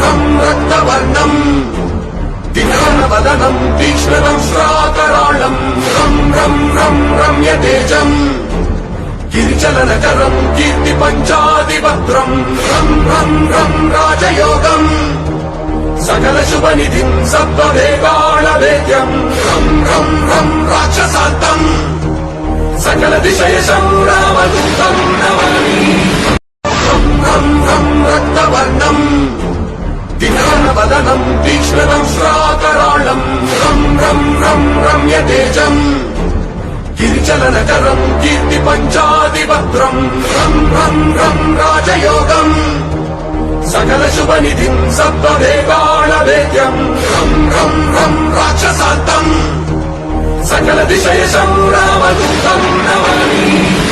रं रक्तवर्णम् दिव्यवदनं तीक्ष्णं श्राकराळं रं रं रं रम्यतेजम् गिरिचलनकरं कीर्तिपञ्चादिभद्रं रं रं रं राजयोगम् सकल शुभनिधिं सप्तवेगाळवेद्यं रं रं रं राक्षसान्तम् सकल दिशयशं रामदूतं नमामि रं रं रं रक्तवर्णम् दिव्यवदनं तीक्ष्णं श्राकराळं रं रं रं रम्यतेजम् गिरिचलनकरं कीर्तिपञ्चादिभद्रं रं रं रं राजयोगम् सकल शुभनिधिं सप्तवेगाळवेद्यं रं रं रं राक्षसान्तम् सकल दिशयशं रामदूतं नमामि।